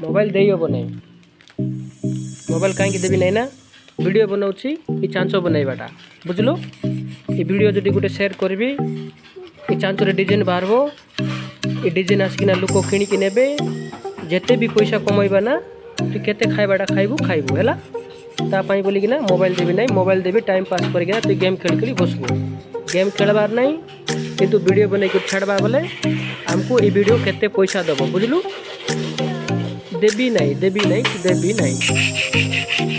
Mobile दे हे नहीं mobile कहीं देवी नहीं ना वीडियो बनाऊँगी ये चांचो बनवाटा बुझलु ये वीडियो जदि गोटे शेयर करी ये चांचर डिजाइन बाहर ये डिजाइन आसिकिना लोक किणिकी नेबे जेते भी पैसा कमैबा ना तु केते खाइबाटा खाइबू खाइबू है तापाई बोलिकिना मोबाइल देवी नहीं मोबाइल देवी टाइम पास करकिना तु गेम खेल बसबू गेम खेलबार नहीं किंतु वीडियो बन छाड़बा बोले आमको ये वीडियो केते पैसा दब बुझलु देवी नहीं देवी नहीं देवी नहीं।